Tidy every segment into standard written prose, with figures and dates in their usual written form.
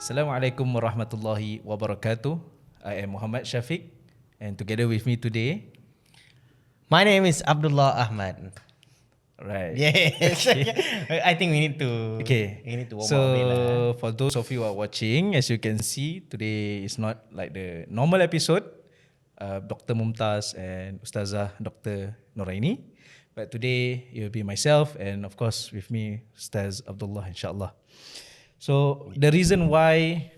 Assalamualaikum warahmatullahi wabarakatuh. I am Muhammad Syafiq, and together with me today, My name is Abdullah Ahmad. right? Yes. I think we need to warm So up a bit lah. for those of you who are watching, as you can see, today is not like the normal episode. Dr. Mumtaz and Ustazah Dr. Noraini, but today it will be myself and of course with me Ustaz Abdullah, inshallah. So the reason why,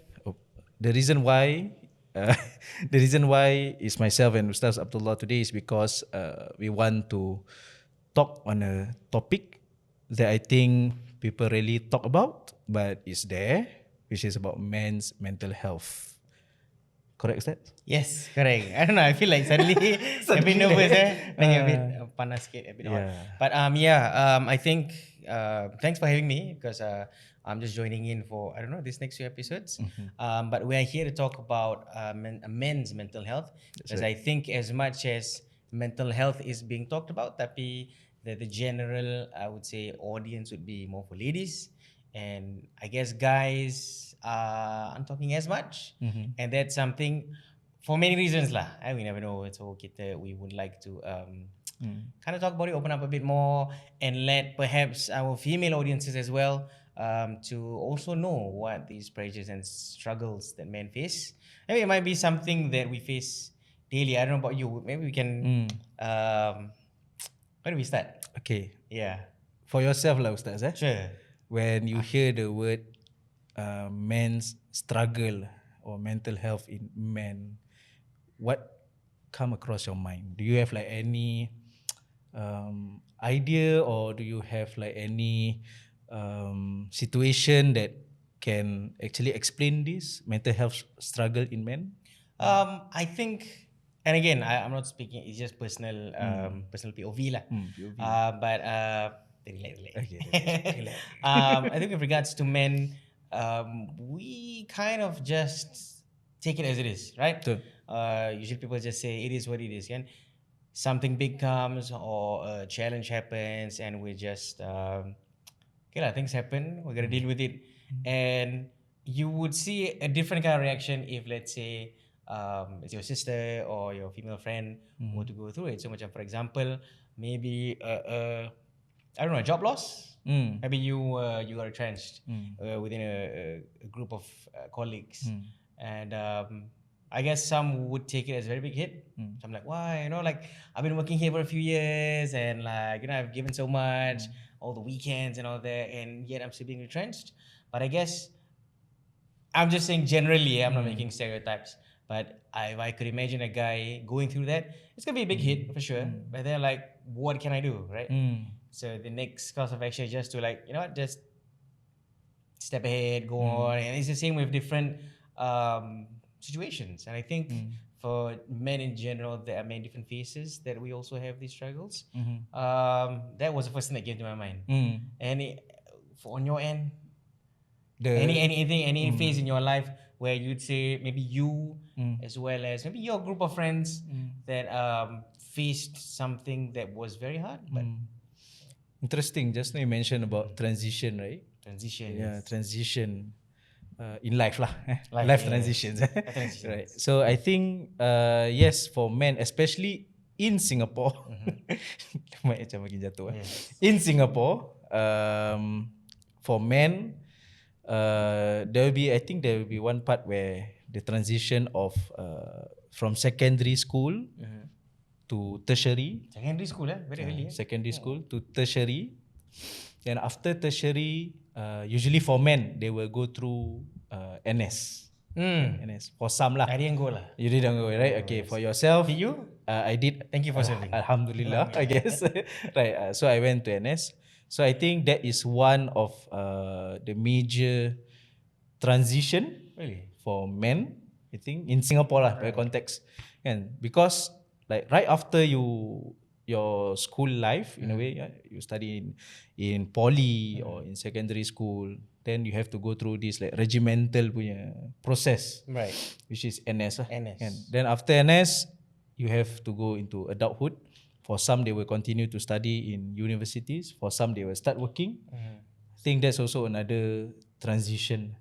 the reason why, uh, the reason why is myself and Ustaz Abdullah today is because we want to talk on a topic that I think people really talk about, but is there, which is about men's mental health. Correct, Ustaz? Yes, correct. I don't know. I feel like suddenly a bit nervous. Like a bit panas sikit, a bit hot. Yeah. But I think thanks for having me because I'm just joining in for this next few episodes. But we are here to talk about men's mental health because I think as much as mental health is being talked about, tapi the general I would say audience would be more for ladies, and I guess guys aren't talking as much, and that's something for many reasons lah. We never know. So we would like to kind of talk about it, open up a bit more, and let perhaps our female audiences as well to also know what these pressures and struggles that men face. Maybe it might be something that we face daily. I don't know about you. Maybe we can. Where do we start? Okay. Yeah. For yourself lah, Ustaz. Sure. When you hear the word men's struggle or mental health in men, what come across your mind? Do you have like any idea, or do you have like any situation that can actually explain this mental health struggle in men? I think, and again, I'm not speaking. It's just personal, personal POV lah. POV. But relax. Okay, relax. I think with regards to men, we kind of just take it as it is, right? Betul. Usually people just say it is what it is, kan? Something big comes or a challenge happens, and we just okay lah, things happen. We're gonna deal with it, and you would see a different kind of reaction if, let's say, it's your sister or your female friend were to go through it. So, for example, maybe I don't know, a job loss. Maybe you got retrenched within a group of colleagues, and I guess some would take it as a very big hit. So I'm like, why? Like I've been working here for a few years, and like I've given so much, all the weekends and all that, and yet I'm still being retrenched. But I guess I'm just saying generally, I'm not making stereotypes. But if I could imagine a guy going through that, it's gonna be a big hit for sure. But then like, what can I do, right? So the next course of action is just to like, just step ahead, go on. And it's the same with different situations. And I think for men in general, there are many different phases that we also have these struggles. That was the first thing that came to my mind. On your end, any phase in your life where you'd say maybe you as well as maybe your group of friends that faced something that was very hard, but Interesting. Just now you mentioned about transition, right? transition. Yeah, transition in life lah. Life, Life yes. transitions. Transitions. Right. So I think yes, for men, especially in Singapore, macam makin jatuh. Yes. In Singapore, for men, I think there will be one part where the transition of from secondary school to tertiary. Secondary school, very early. Secondary school to tertiary. Then after tertiary, usually for men, they will go through NS. NS. For some lah. I didn't go lah. You didn't go, right? Okay, for yourself. Did you? I did. Thank you for serving. Alhamdulillah, I guess. Right. So I went to NS. So I think that is one of the major transition Really? for men, I think, in Singapore lah, by context. And because like right after your school life, in a way, you study in poly or in secondary school, then you have to go through this like regimental punya process, Right. which is NS lah. NS. And then after NS, you have to go into adulthood. For some, they will continue to study in universities. For some, they will start working. I think that's also another transition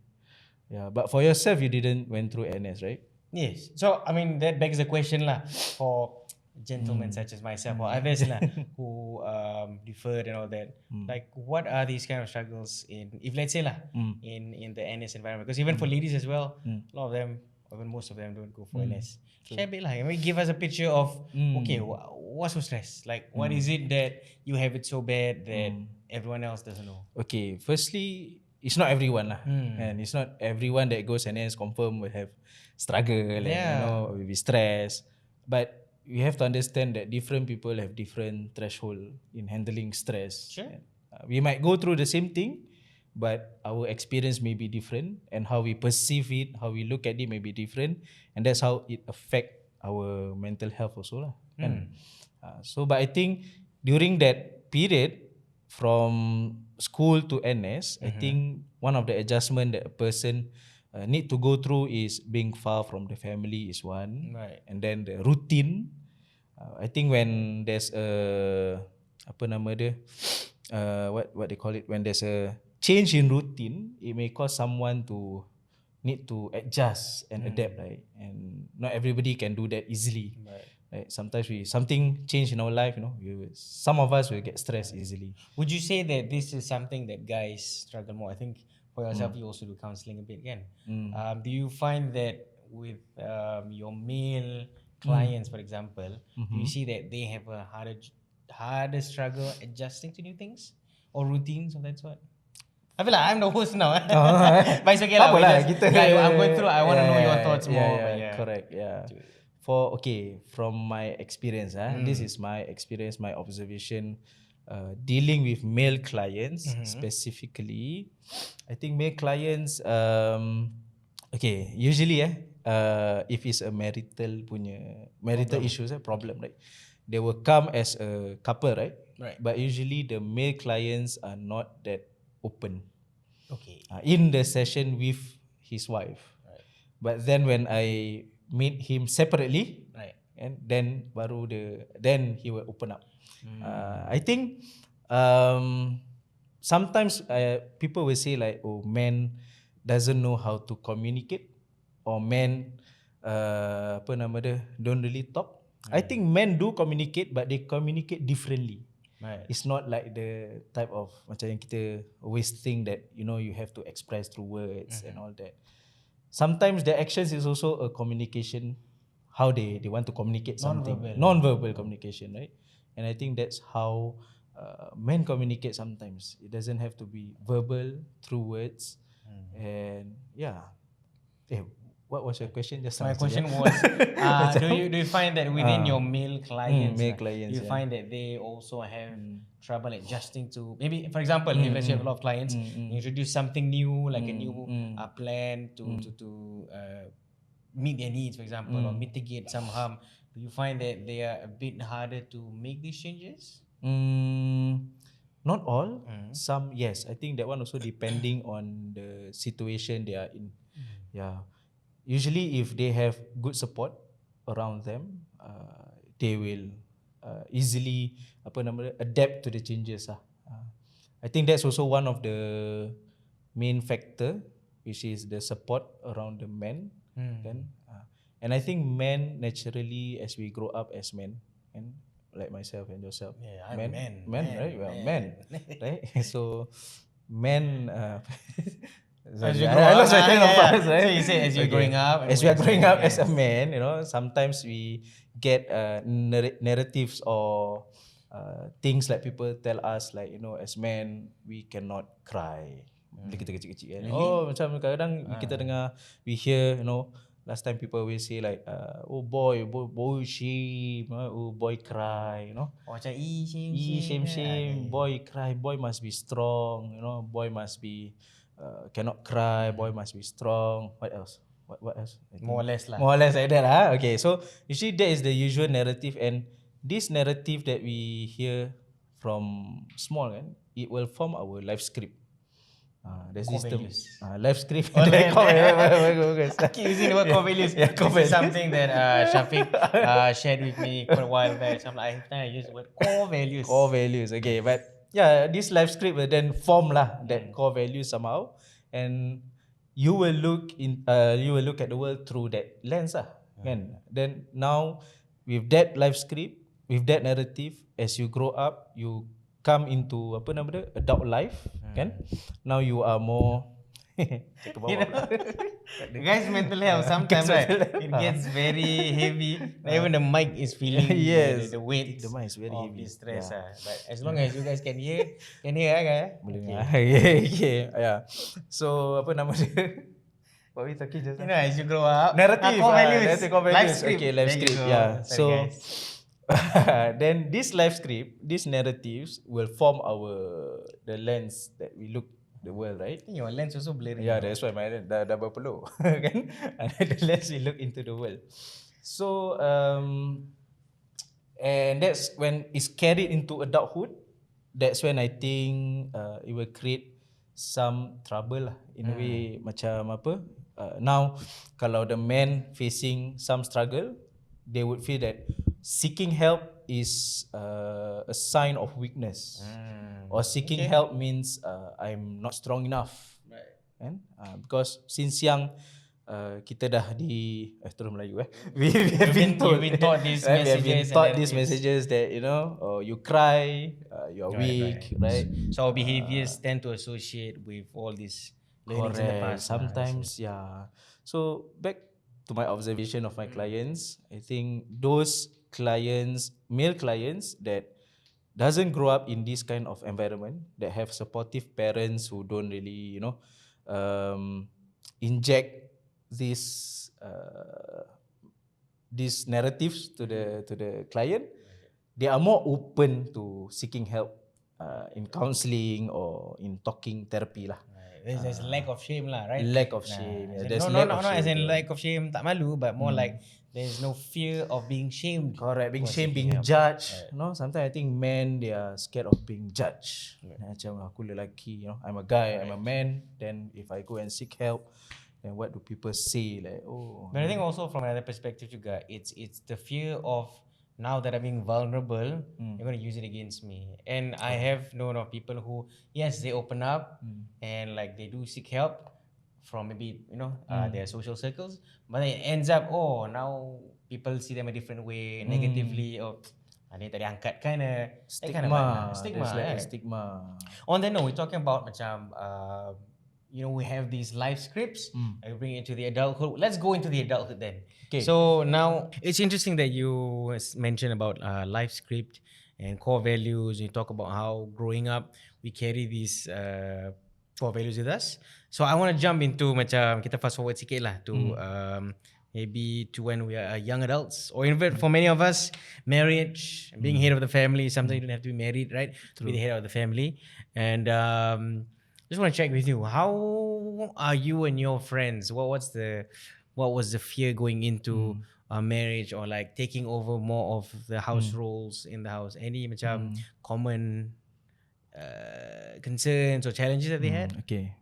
Yeah, but for yourself, you didn't went through NS, right? Yes. So I mean that begs the question lah for gentlemen such as myself or others lah who deferred and all that. Like what are these kind of struggles in, if let's say lah, in the NS environment? Because even for ladies as well, a lot of them, or even most of them don't go for NS. Share a bit lah. I mean, give us a picture of okay, what's so stress? Like what is it that you have it so bad that everyone else doesn't know? Okay, firstly, it's not everyone lah, and it's not everyone that goes NS confirm will have struggle and will be stressed. But you have to understand that different people have different threshold in handling stress. Sure. And, we might go through the same thing, but our experience may be different, and how we perceive it, how we look at it may be different, and that's how it affect our mental health also lah. Kan? But I think during that period from school to NS, I think one of the adjustment that a person need to go through is being far from the family is one, Right. and then the routine. I think when there's a apa nama dia, what they call it, when there's a change in routine, it may cause someone to need to adjust and adapt, right? And not everybody can do that easily. Right? Sometimes something change in our life, some of us will get stressed easily. Would you say that this is something that guys struggle more? I think for yourself, you also do counselling a bit again. Do you find that with your male clients, for example, do you see that they have a harder struggle adjusting to new things or routines of that sort? I feel like I'm the host now. But it's okay lah. I'm going through. I want to know your thoughts more. Yeah, correct. Yeah. From my experience, this is my experience, my observation, dealing with male clients specifically. I think male clients, usually if it's a marital issues, problem, right? They will come as a couple, right? Right. But usually the male clients are not that open. Okay. In the session with his wife. Right. But then when I meet him separately, Right. and then then he will open up. I think sometimes people will say like, oh, man doesn't know how to communicate, or men don't really talk. I think men do communicate, but they communicate differently. Right. It's not like the type of macam yang kita always think that you have to express through words and all that. Sometimes their actions is also a communication, how they want to communicate something. Non-verbal communication, right? And I think that's how men communicate sometimes. It doesn't have to be verbal, through words. And what was your question just now? My question was, do you find that within your male clients, do you find that they also have trouble adjusting to, maybe for example, if let's say you have a lot of clients, introduce something new, like a new plan to meet their needs, for example, or mitigate some harm. Do you find that they are a bit harder to make these changes? Not all. Some, yes. I think that one also depending on the situation they are in. Yeah. Usually if they have good support around them, they will easily adapt to the changes. I think that's also one of the main factor, which is the support around the men. And I think men naturally, as we grow up as men, and like myself and yourself, I'm men, right? Well, men, right? So men. As you grow up, right? So you say as you're growing up, as we are growing up as a man, sometimes we get narratives or things like people tell us, like as men we cannot cry. Bila kita kecil-kecil kan. Oh, macam kadang-kadang kita dengar, we hear, last time people will say like, oh boy shame, oh boy cry, or macam shame, boy cry, boy must be strong, boy must be cannot cry, boy must be strong. What else? What else? More or less like that. Okay, so usually that is the usual narrative, and this narrative that we hear from small, it will form our life script. There's this term, life script. I keep using the word core values. This is something that Syafiq shared with me for a while back. So I'm like, I use the word core values. Core values, okay. But this life script will then form that core values somehow. And you will look at the world through that lens lah, kan? Then now with that life script, with that narrative, as you grow up, you come into apa nama dia, adult life, kan? Now you are more check You know, guys, mental health sometimes, right? It gets very heavy. Even the mic is feeling Yes, the weight the mic is very of heavy. the stress. Yeah. But as long as you guys can hear, guys. Boleh Okay. okay. Yeah. So apa nama dia? What we talking just You now? know, as you grow up, Narrative, core values, narrative, core life values. script. Okay, life There you script. go. Yeah. Sorry, So guys. then this life script, these narratives will form the lens that we look the world, right? I think your lens also blurry. Yeah, that's why my lens dah berpeluh kan. The lens we look into the world. So and that's when it's carried into adulthood. That's when I think it will create some trouble lah. In a way macam apa? Now kalau the man facing some struggle, they would feel that seeking help is a sign of weakness. Or seeking help means I'm not strong enough. Right. Kan? Because since young kita dah terus Melayu we have been told, you've been taught these right? We have been messages and taught these narratives. messages that you cry, you are weak, right? So our behaviors tend to associate with all these learnings in the Correct. past. Sometimes, yeah. So back to my observation of my clients, I think those clients, male clients that doesn't grow up in this kind of environment, that have supportive parents who don't really, inject these narratives to the client, they are more open to seeking help in counselling or in talking therapy lah. There's lack of shame lah, right? Lack of shame. As in, There's no, lack not of as in shame. lack of shame, tak malu, but more like there's no fear of being shamed. Correct, being for shamed, seeking being help. judged. Sometimes I think men, they are scared of being judged. Macam aku lelaki, I'm a guy, I'm a man. Then if I go and seek help, then what do people say? Like, oh. But I think also from another perspective juga, it's the fear of now that I'm being vulnerable, you're going to use it against me. And I have known of people who, yes, they open up and like they do seek help from maybe, their social circles, but then it ends up, now people see them a different way, negatively, or dia tak diangkat kind of Stigma. stigma. There's like Yeah. a stigma. On that note, we're talking about macam, we have these life scripts. I bring it to the adulthood. Let's go into the adulthood then. Okay. So now it's interesting that you mentioned about life script and core values. You talk about how growing up we carry these core values with us. So I want to jump into macam kita fast forward sikit lah to maybe to when we are young adults, or even for many of us, marriage, being head of the family. Sometimes you don't have to be married, right? To be the head of the family. And just want to check with you, how are you and your friends? What was the fear going into a marriage, or like taking over more of the house roles in the house? Any macam common concerns or challenges that they had? Okay.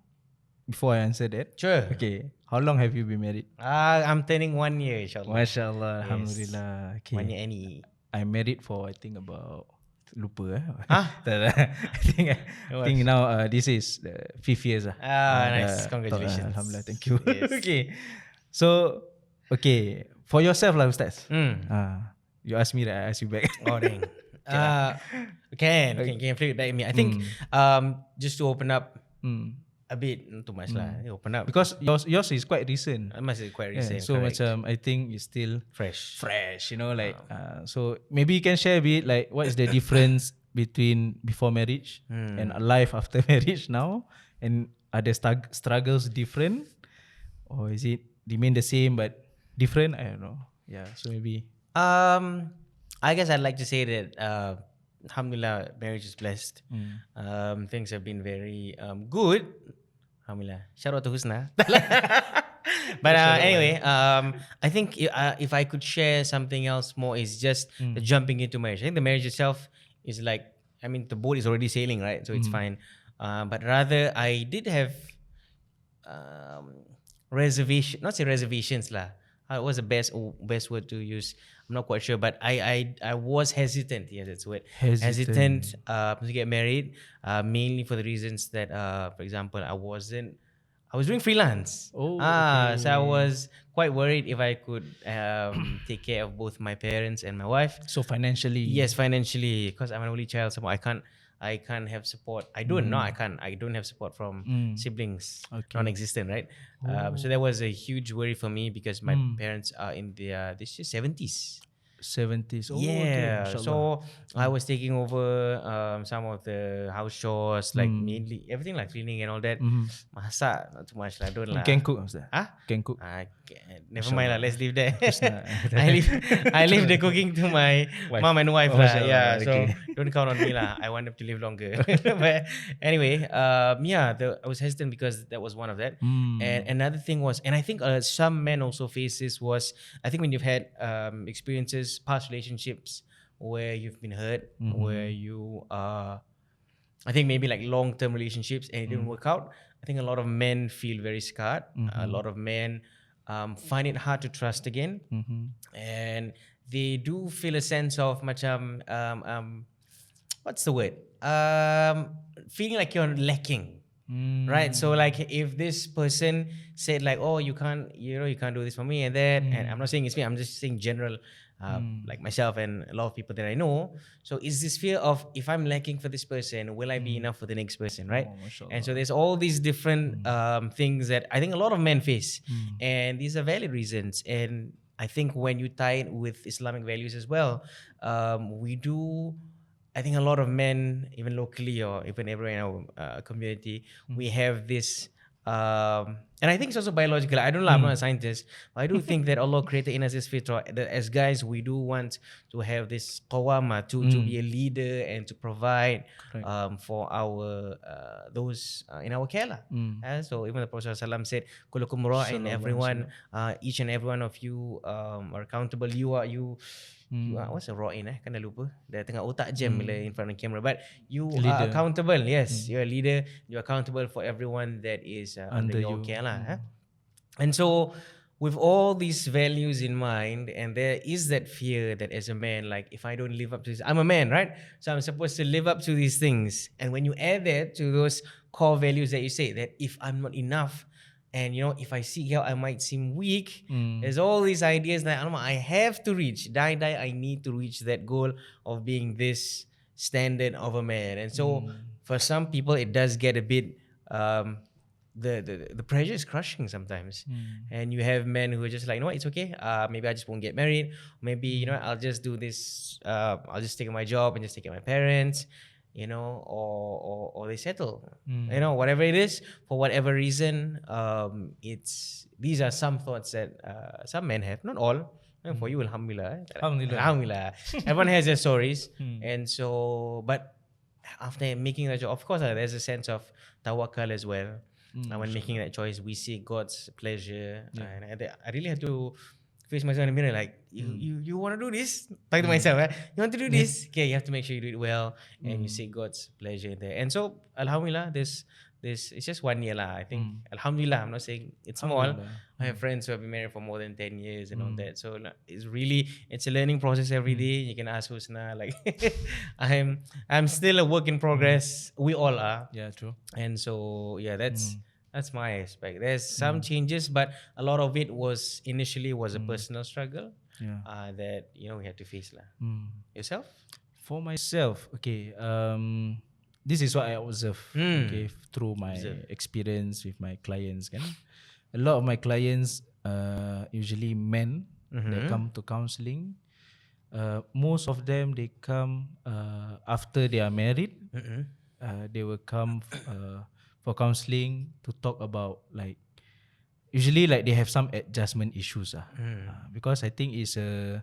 Before I answer that, Sure. okay, how long have you been married? I'm turning 1 year, inshallah. MashaAllah, Yes. Alhamdulillah. Okay. 1 year any. I'm married for I think about lupa Huh? I think now this is the 5th years lah. Nice. Congratulations. Alhamdulillah, thank you. Yes. Okay. So, okay, for yourself lah Ustaz. You ask me that, I ask you back. Oh dang. Can flip it back at me. I think just to open up a bit, not too much lah. Open up Because yours is quite recent. I must say quite Yeah, recent. so correct. macam I think it's still fresh. like so maybe you can share a bit like what is the difference between before marriage and life after marriage now, and are the struggles different, or is it remain the same but different? I don't know. Yeah, so maybe I guess I'd like to say that alhamdulillah, marriage is blessed. Things have been very good. Alhamdulillah. Shout out to Husna. But anyway, I think if I could share something else more, is just the jumping into marriage. I think the marriage itself is like, I mean, the boat is already sailing, right? So it's fine. But rather, I did have not say reservations lah. What was the best word to use? I'm not quite sure, but I was hesitant. Yes, that's the word. Hesitant to get married, mainly for the reasons that, for example, I wasn't I was doing freelance. Oh, So I okay. was quite worried if I could take care of both my parents and my wife. So financially. Yes, financially, because I'm an only child, so I can't have support. I don't know. I don't have support from siblings, Okay. non-existent, right? So that was a huge worry for me because my parents are in their this is 70s. 70s. Oh, okay. Yeah, Mashallah. so I was taking over some of the house chores, like mainly everything like cleaning and all that. Masak, not too much lah, don't lah. Can cook, Ustaz? Huh? Can cook. Never mind lah. Let's leave that. Husna. I leave the cooking to my Wife. mom and wife Oh, lah. mashallah, Yeah, so okay. don't count on me lah. I want them to live longer. But anyway, I was hesitant because that was one of that. And another thing was, and I think some men also face this was, I think when you've had experiences, past relationships where you've been hurt, where you I think maybe like long-term relationships and it didn't work out. I think a lot of men feel very scarred. A lot of men find it hard to trust again, and they do feel a sense of macam what's the word? Feeling like you're lacking. Right, so like if this person said like, oh, you can't do this for me and that, and I'm not saying it's me, I'm just saying general, like myself and a lot of people that I know. So is this fear of, if I'm lacking for this person, will I be enough for the next person, right? And so there's all these different things that I think a lot of men face, and these are valid reasons. And I think when you tie it with Islamic values as well, I think a lot of men, even locally or even everywhere in our community, we have this, and I think it's also biological. I don't know, I'm not a scientist, but I do think that Allah created in us this fitrah, that as guys, we do want to have this qawama, to be a leader and to provide for our those in our care. So even the Prophet ﷺ said, Kulukum ra'in, everyone, each and every one of you are accountable. You are what's a ra'in? Kan dah lupa. Dah tengah otak jam bila in front of the camera. But you are accountable. Yes, you're a leader. You're accountable for everyone that is under your care lah. And so with all these values in mind, and there is that fear that as a man, like if I don't live up to this, I'm a man, right? So I'm supposed to live up to these things. And when you add that to those core values that you say, that if I'm not enough, and if I seek help, I might seem weak. There's all these ideas that I have to reach. I need to reach that goal of being this standard of a man. And so for some people, it does get a bit, the pressure is crushing sometimes. And you have men who are just like, it's okay. Maybe I just won't get married. Maybe, I'll just do this. I'll just take my job and just take care of my parents. Or they settle, whatever it is, for whatever reason. These are some thoughts that some men have, not all. For you, alhamdulillah. Alhamdulillah. Everyone has their stories. And so, but after making that choice, of course, there's a sense of tawakkul as well. When making that choice, we seek God's pleasure. And I really had to face myself in the mirror, like, you want to do this? Talk to myself, right? You want to do this? Okay, you have to make sure you do it well, and you seek God's pleasure in there. And so, alhamdulillah, this it's just 1 year lah. I think, alhamdulillah, I'm not saying it's small. I have friends who have been married for more than 10 years and all that. So it's a learning process every day. You can ask Husna, like, I'm still a work in progress. We all are. Yeah, true. And so, yeah, that's my aspect. There's some changes, but a lot of it was initially a personal struggle that we had to face lah. Yourself? For myself, okay, this is what I observe, okay, through my experience with my clients. Kan? A lot of my clients, usually men, that come to counselling. Most of them, they come after they are married. They will come for counselling to talk about, like, usually like they have some adjustment issues because I think it's a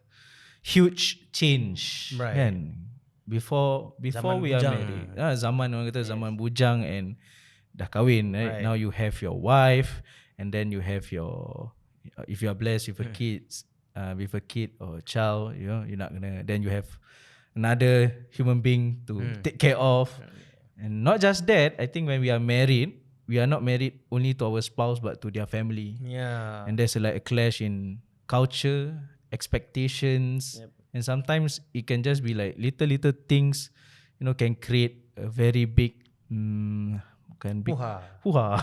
huge change, right? Kan? Before Zaman we are bujang. married, zaman orang kata zaman bujang and dah kahwin, right? Now you have your wife, and then you have your, if you are blessed with a kid or a child, you're not gonna, then you have another human being to take care of. And not just that, I think when we are married, we are not married only to our spouse but to their family. Yeah. And there's like a clash in culture, expectations, and sometimes it can just be like little things, can create a very big kan big Hoo-ha. hoo-ha,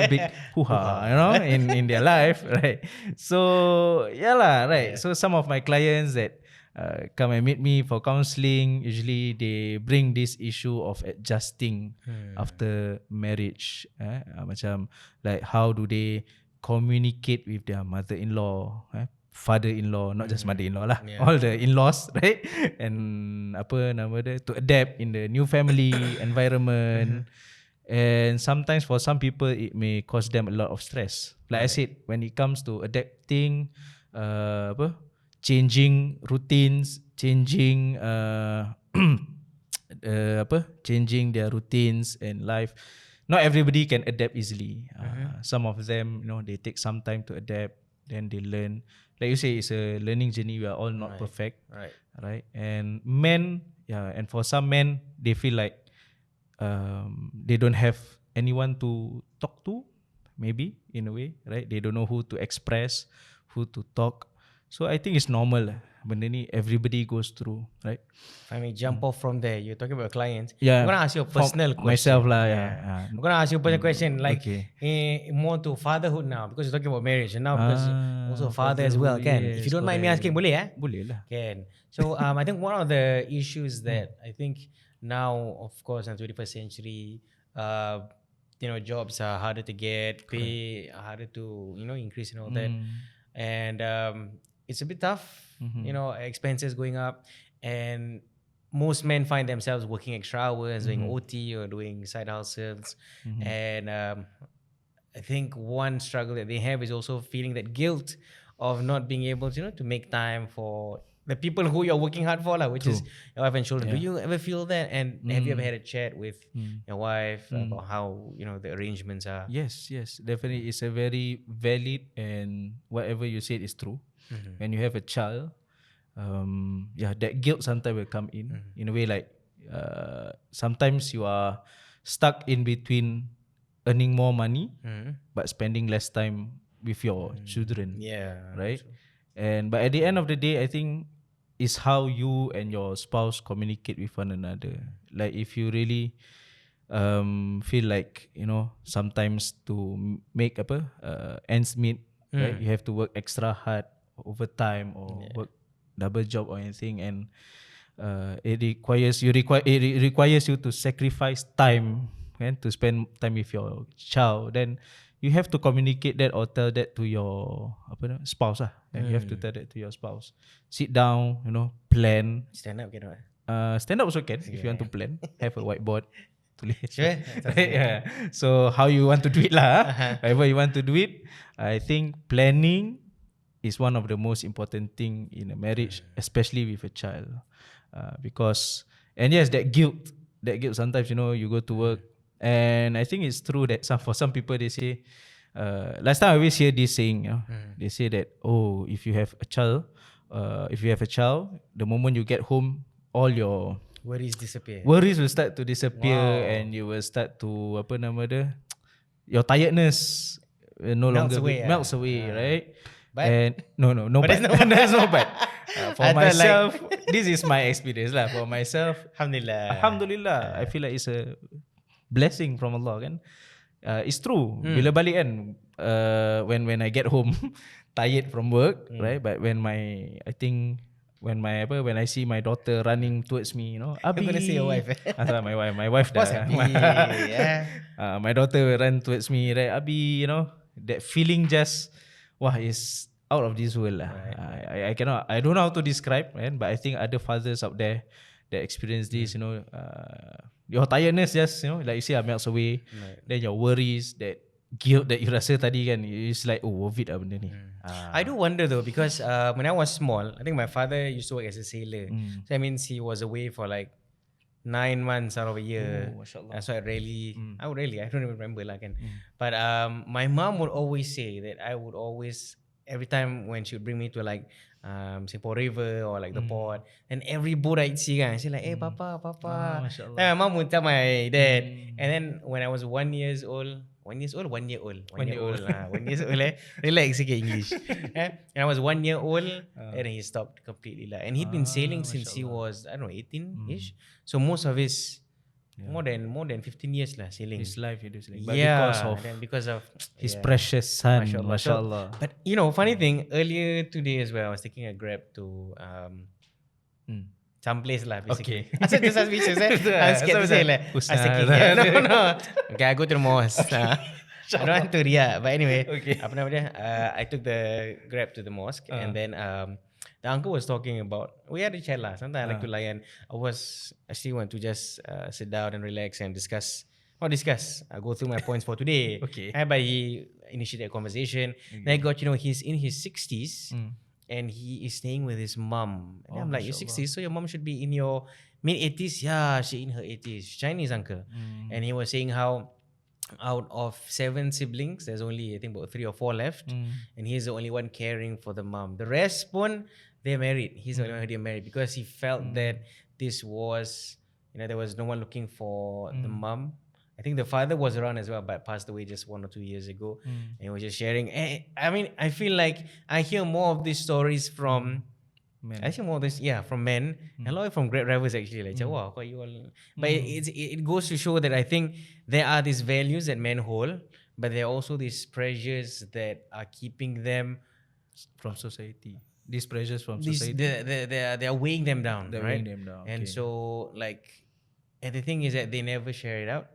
big hoo-ha, you know, in their life, right? So yeah lah, right. Yeah. So some of my clients that come and meet me for counselling, usually they bring this issue of adjusting after marriage. Macam like how do they communicate with their mother-in-law, father-in-law, not just mother-in-law lah, Yeah. all the in-laws, right? And apa nama dia, to adapt in the new family environment. And sometimes for some people it may cause them a lot of stress. Like I said, when it comes to adapting, changing routines, changing changing their routines and life. Not everybody can adapt easily. Some of them, they take some time to adapt. Then they learn. Like you say, it's a learning journey. We are all not perfect, right? And men, and for some men, they feel like they don't have anyone to talk to, maybe in a way, right? They don't know who to express, who to talk. So I think it's normal lah. Benda ni everybody goes through, right? If I may jump off from there, you're talking about clients. Yeah, I'm gonna ask you a personal question. myself lah, I'm gonna ask you a personal question, like okay. more to fatherhood now, because you're talking about marriage and now because also father as well, fatherhood, can. If you yes, don't mind me correct. asking, boleh Boleh lah. Can. So I think one of the issues that I think now, of course, in the 21st century, jobs are harder to get, pay harder to increase and all that, and it's a bit tough. Expenses going up, and most men find themselves working extra hours, doing OT or doing side hustles, and I think one struggle that they have is also feeling that guilt of not being able to make time for the people who you're working hard for, which is your wife and children. Do you ever feel that? And have you ever had a chat with your wife about how the arrangements are? Yes, definitely. It's a very valid, and whatever you said is true. When you have a child, that guilt sometimes will come in a way like sometimes you are stuck in between earning more money but spending less time with your children. Yeah. Right. But at the end of the day, I think it's how you and your spouse communicate with one another. Like if you really feel like sometimes to make ends meet, right? You have to work extra hard overtime or work double job or anything, and it requires you to sacrifice time and to spend time with your child. Then you have to communicate that or tell that to your spouse lah. And you have to tell that to your spouse. Sit down, plan. Stand up cannot. Stand up also can if you want to plan. Have a whiteboard. Sure. Yeah. So how you want to do it lah? However you want to do it, I think planning is one of the most important thing in a marriage, especially with a child, because yes, that guilt sometimes you go to work, and I think it's true that for some people they say, last time I always hear this saying, they say that if you have a child, the moment you get home, all your worries disappear. Worries will start to disappear, and you will start to your tiredness no longer melts away, right? But and no but there's no but. For myself, this is my experience lah. For myself, Alhamdulillah, I feel like it's a blessing from Allah kan. It's true. Bila balik kan, when I get home tired from work, right? But when I see my daughter running towards me, Abi. I'm gonna say your wife. My wife dah. My daughter run towards me, right? Abi, that feeling just is out of this world lah. I cannot. I don't know how to describe, man. But I think other fathers out there that experience this, your tiredness just, like you say, melts away. Then your worries, that guilt that you rasa tadi kan, it's like worth it lah benda ni. I do wonder though, because when I was small, I think my father used to work as a sailor. So that means he was away for like 9 months out of a year. So I don't even remember lah kan. But my mom would always say that I would always, every time when she would bring me to like Singapore River or like the port, and every boat I'd see kan, she's like, hey papa. Then my mom would tell my dad, and then when I was 1 year old, relax sikit English. And I was 1 year old, and he stopped completely lah. And he'd been sailing since he was, I don't know, 18-ish. So most of his more than 15 years lah sailing. His life he is like, but because of then because of his precious son, Mashallah. mashallah. So, but you know, funny thing, earlier today as well, I was taking a Grab to some place lah, basically. Okay. I said just suspicious, I'm scared to say lah. I was taking, no. Okay, I go to the mosque. I don't want to riak, but anyway, Okay. apa nama dia? I took the Grab to the mosque, and then the uncle was talking about, we had a chat lah. Sometimes I like to layan. I still want to just sit down and relax and discuss. Not discuss. I go through my points for today. Okay. But he initiated a conversation. Then I got, he's in his 60s. And he is staying with his mom. And I'm like, you're 60, so your mom should be in your mid-80s. Yeah, she in her 80s. Chinese uncle. And he was saying how out of 7 siblings, there's only, I think, about 3 or 4 left. And he's the only one caring for the mom. The rest, they're married. He's the only one who didn't marry because he felt that this was, there was no one looking for the mom. I think the father was around as well, but passed away just 1 or 2 years ago. And he was just sharing. I mean, I feel like I hear more of these stories from men. I hear more of this, from men. And a lot from Grab drivers actually. Like, wow, you all. But it goes to show that I think there are these values that men hold, but there are also these pressures that are keeping them from society. These pressures from society. They are weighing them down. They're right? weighing them down. And so, like, and the thing is that they never share it out.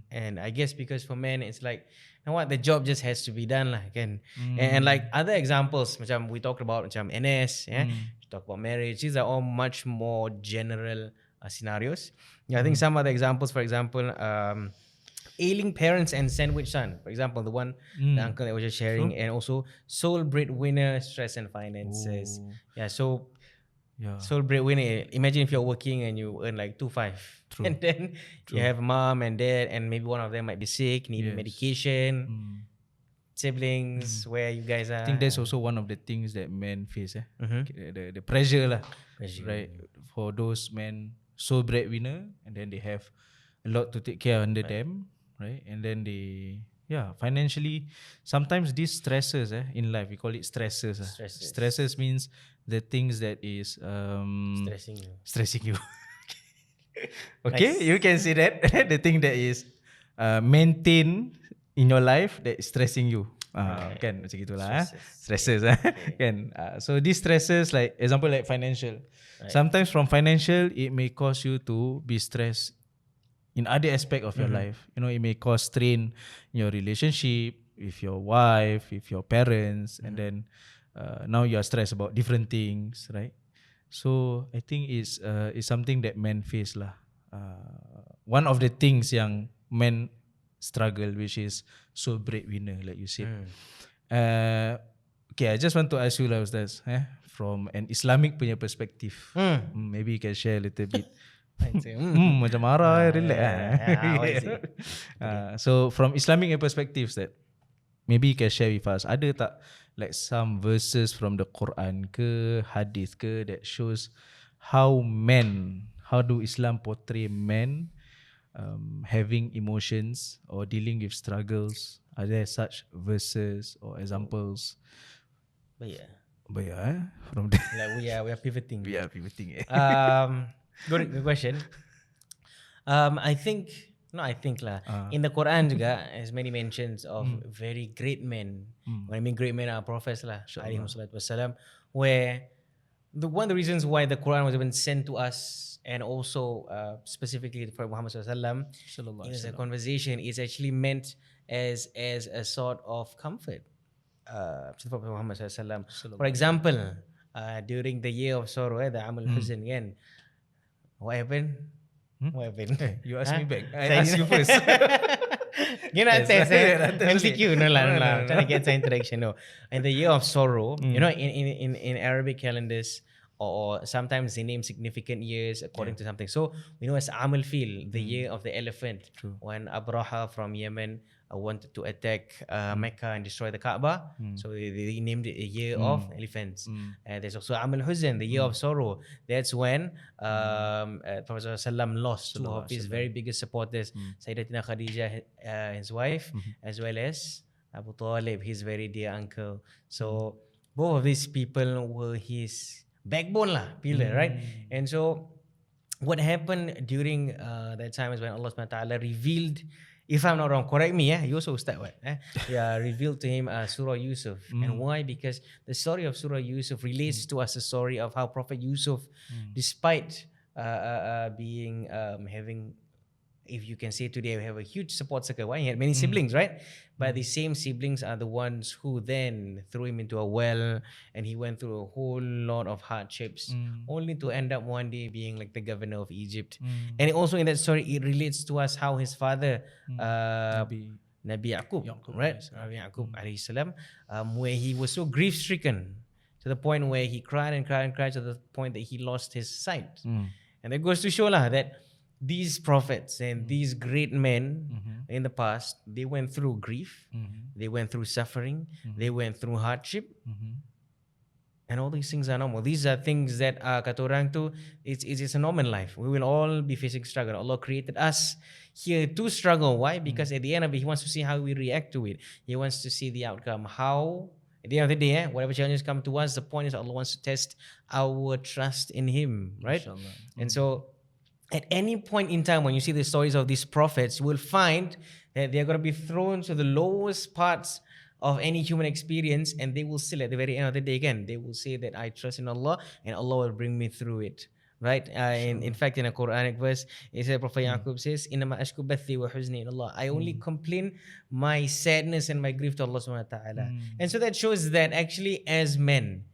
And I guess because for men, it's like, you know what, the job just has to be done lah, kan? And like other examples, macam we talked about macam NS, we talk about marriage. These are all much more general scenarios. I think some other examples, for example, ailing parents and sandwich son. For example, the uncle that was just sharing, and also sole breadwinner, stress and finances. Ooh. Sole breadwinner. Imagine if you're working and you earn like 2.5, and then you have mom and dad, and maybe one of them might be sick, need medication. Siblings, where you guys are. I think that's also one of the things that men face. The pressure lah, right? For those men, sole breadwinner, and then they have a lot to take care under them, right? And then they, financially, sometimes these stresses in life, we call it stresses. Stresses means the things that is stressing you. Okay, nice. You can say that. The thing that is maintained in your life that is stressing you. Kan macam gitulah. Stresses. Kan. So these stresses, like example like financial. Sometimes from financial, it may cause you to be stressed in other aspect of your life. It may cause strain in your relationship with your wife, with your parents, and then now you are stressed about different things, right? So I think it's something that men face lah. One of the things yang men struggle, which is sole breadwinner, like you said. Okay, I just want to ask you lah, Ustaz, from an Islamic punya perspective. Maybe you can share a little bit. Macam marah, relax. So from Islamic perspectives, that maybe you can share with us, ada tak like some verses from the Quran ke hadith ke that shows how do Islam portray men having emotions or dealing with struggles? Are there such verses or examples? But from there. Like we are pivoting. We are pivoting. Good question. I think in the Quran juga, there's many mentions of very great men. When I mean great men, are prophets lah, alayhi salatu wassalam, where one of the reasons why the Quran was even sent to us, and also specifically for Muhammad sallallahu alaihi wasallam, is a conversation, is actually meant as a sort of comfort for Muhammad sallallahu alaihi wasallam. For example, during the year of sorrow, the Amal Huzn, kan, what happened? What happened? You ask me back. I ask you first. You're not MCQ. No, trying to get some interaction. No. In the year of sorrow, in Arabic calendars, or sometimes they name significant years according to something. So we know as Amal Fil, the year of the elephant. True. When Abraha from Yemen wanted to attack Mecca and destroy the Kaaba, so they named it a year of elephants. And there's also Amal Huzn, the year of sorrow. That's when Prophet ﷺ lost two of his very biggest supporters, Sayyidatina Khadijah, his wife, as well as Abu Talib, his very dear uncle. So both of these people were his backbone lah, pillar, right? And so what happened during that time is when Allah subhanahu wa ta'ala revealed, if I'm not wrong, correct me, you also Ustaz, what? Yeah, revealed to him Surah Yusuf. And why? Because the story of Surah Yusuf relates to us the story of how Prophet Yusuf, despite being having, if you can say today, we have a huge support circle. Why? He had many siblings, right? But the same siblings are the ones who then threw him into a well, and he went through a whole lot of hardships, only to end up one day being like the governor of Egypt. And also in that story, it relates to us how his father, Nabi Yaqub, right? Nabi Yaqub alayhi salam, where he was so grief stricken to the point where he cried and cried and cried to the point that he lost his sight. And that goes to show that these prophets and these great men in the past, they went through grief, they went through suffering, they went through hardship, and all these things are normal. These are things that kata orang tu, it's a normal life. We will all be facing struggle. Allah created us here to struggle. Why? Because at the end of it, He wants to see how we react to it. He wants to see the outcome. How, at the end of the day, whatever challenges come to us, the point is Allah wants to test our trust in Him, right? And so at any point in time when you see the stories of these prophets, you will find that they're going to be thrown to the lowest parts of any human experience, and they will still, at the very end of the day, again, they will say that I trust in Allah and Allah will bring me through it. Right? In fact, in a Quranic verse, it says, Prophet Yaqub says, Innama ashku bathi wa huzni in Allah. I only complain my sadness and my grief to Allah subhanahu wa ta'ala. And so that shows that actually as men,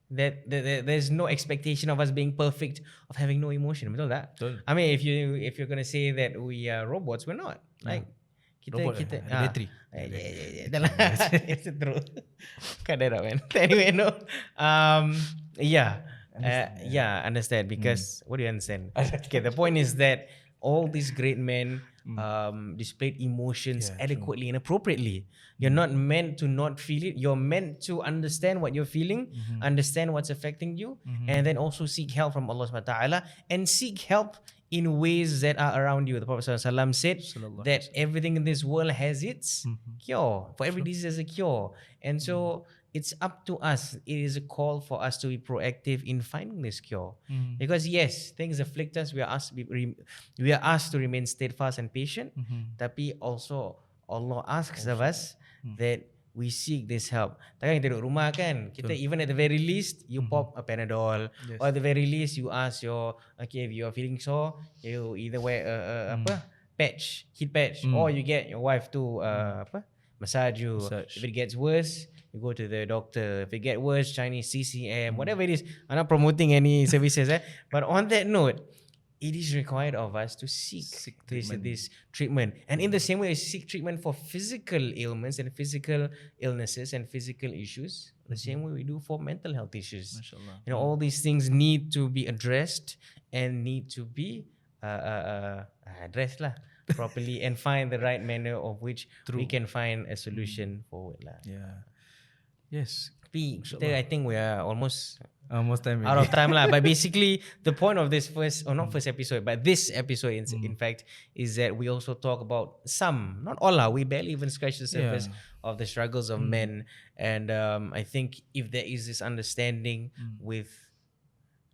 that there's no expectation of us being perfect, of having no emotion. Betul tak? Betul. I mean, if you're gonna say that we are robots, we're not. Like kita battery. It's true. Cut that out, man. Anyway, no. Understand. Because what do you understand? Okay, the point is that all these great men displayed emotions adequately and appropriately. You're not meant to not feel it. You're meant to understand what you're feeling, understand what's affecting you, and then also seek help from Allah subhanahu wa ta'ala, and seek help in ways that are around you. The Prophet ﷺ said that everything in this world has its cure. For every disease there's a cure. And so it's up to us. It is a call for us to be proactive in finding this cure. Because yes, things afflict us. We are asked to remain steadfast and patient. Tapi also Allah asks of us that we seek this help. Takkan kita duduk rumah kan, kita even at the very least you pop a Panadol, or at the very least you ask if you are feeling sore, you either wear a heat patch, or you get your wife to massage you. If it gets worse, you go to the doctor. If it gets worse, Chinese CCM, whatever it is. I'm not promoting any services, but on that note, it is required of us to seek this treatment. And in the same way, seek treatment for physical ailments and physical illnesses and physical issues, the same way we do for mental health issues. MashaAllah. All these things need to be addressed and need to be addressed properly and find the right manner of which we can find a solution for it. Yes. I think we are almost time out of time But basically the point of this first episode, but this episode in fact is that we also talk about some, not all we barely even scratch the surface of the struggles of men. And I think if there is this understanding with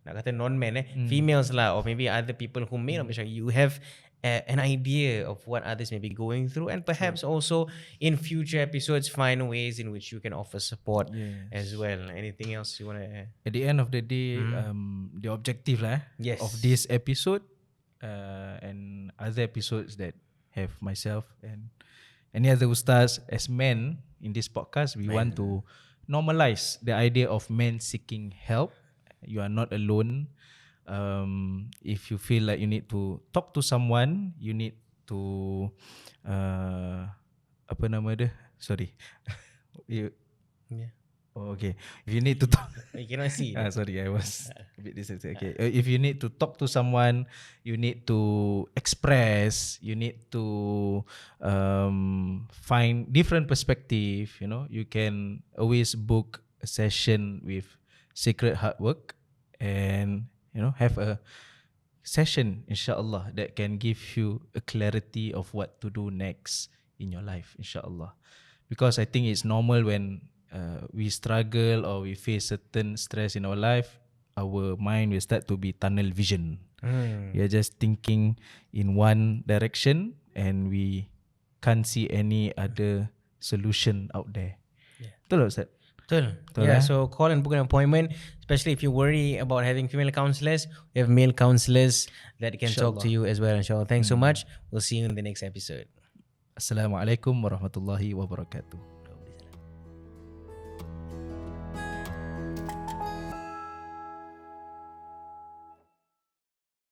nak kata non-men females or maybe other people who may not be struggling, you have an idea of what others may be going through, and perhaps also in future episodes find ways in which you can offer support as well. Anything else you want to add? At the end of the day, the objective of this episode and other episodes that have myself and any other Ustaz as men in this podcast, we want to normalize the idea of men seeking help. You are not alone. If you feel like you need to talk to someone, you need to apa nama dia? Sorry. Okay. If you need to talk, you cannot see. Sorry, I was a bit distracted. Okay. If you need to talk to someone, you need to express. You need to find different perspective. You can always book a session with Secret Heartwork and have a session, insyaAllah, that can give you a clarity of what to do next in your life, insyaAllah. Because I think it's normal when we struggle or we face certain stress in our life, our mind will start to be tunnel vision. We are just thinking in one direction and we can't see any other solution out there. Betul tak Ustaz? Betul. Betul, Yeah, eh? so call and book an appointment, especially if you worry about having female counselors. We have male counselors that can talk to you as well, inshallah. Thanks so much. We'll see you in the next episode. Assalamualaikum warahmatullahi wabarakatuh.